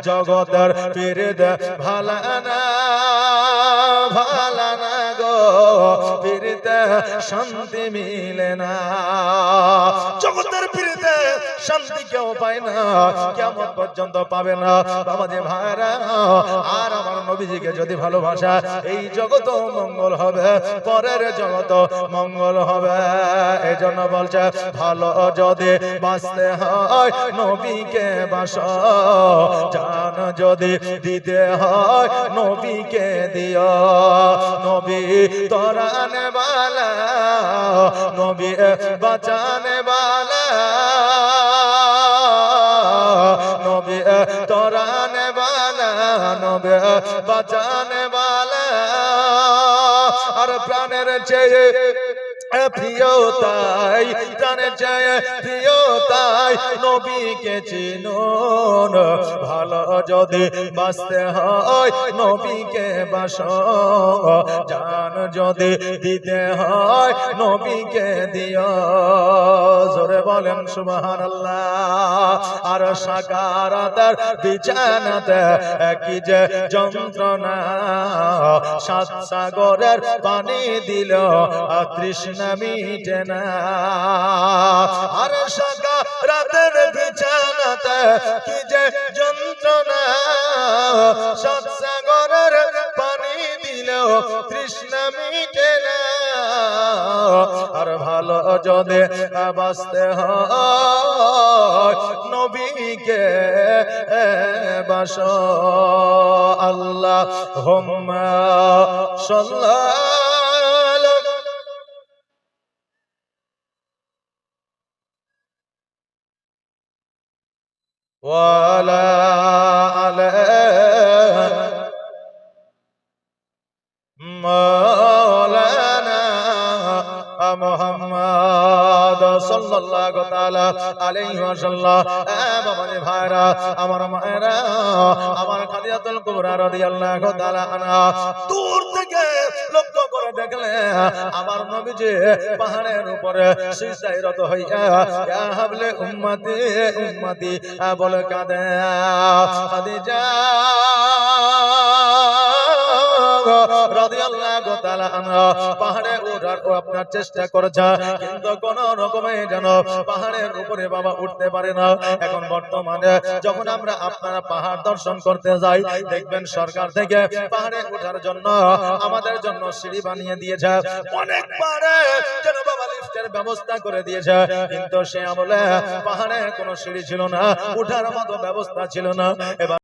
জগতের পীরতে ভালানা ভালানা গো, পীরতে শান্তি মিলে না। জগতের পীরতে শান্তি কেউ পায় না, কিয়ামত পর্যন্ত পাবে না। বাবাজি ভাইরা, আর আমার নবীজিকে যদি ভালোবাসা, এই জগৎ মঙ্গল হবে, পরের জগৎ মঙ্গল হবে। এই জন্য বলছে ভালো যদি বাঁচতে হয় নবীকে বাসো, জান যদি দিতে হয় নবীকে দিও। নবী তরানে বালা, নবী বাঁচানে বালা, নবী তরানে বালা, নবী বাঁচানে বালা। আর প্রাণের চেয়ে প্রিয় তাই, প্রাণের চেয়ে প্রিয় তাই নবীকে চিনুন। ভালো যদি বাঁচতে হয় নবীকে বাসো, জান যদি দিতে হয় নবীকে দিও। জোরে বলেন সুবহানাল্লাহ। আর সাকারাতের বিছানাতে কি যে যন্ত্রণা, সাত সাগরের পানি দিল তৃষ্ণা মিটে না। আর সাকারাতের বিছানাতে কি যে যন্ত্রণা, সাত সাগরের পানি দিল তৃষ্ণা মিটে না। আর ভালো যদি বাঁচতে হয় নবীকে বাসো। আল্লাহুম্মা সাল্লি ওয়া আলা আলি মাওলানা মুহাম্মদ সাল্লাল্লাহু তাআলা আলাইহি ওয়াসাল্লাম। বাবাজি ভাইরা, আমার মায়েরা, আমার খাদিজাতুল কুবরা রাদিয়াল্লাহু তাআলা আনহা দূর থেকে লক্ষ্য করে দেখলে আমার নবীজি পাহাড়ের উপরে সিজদায় রত হইয়া ইয়া হাবলে উম্মতি উম্মতি বলে কাঁদে। খাদিজা রাদিয়াল্লাহু তাআলা আনহা পাহাড়ে ওঠার আপনার চেষ্টা করেছে, কিন্তু কোন রকমে যেন পাহাড়ের উপরে বাবা উঠতে পারে না। এখন বর্তমানে যখন আমরা আপনারা পাহাড় দর্শন করতে যাই, দেখবেন সরকার থেকে পাহাড়ে ওঠার জন্য আমাদের জন্য সিঁড়ি বানিয়ে দিয়েছে, অনেক পাহাড়ে যেন বাবা লিফটের ব্যবস্থা করে দিয়েছে। কিন্তু সে আমলে পাহাড়ে কোনো সিঁড়ি ছিল না, ওঠার মতো ব্যবস্থা ছিল না। এবার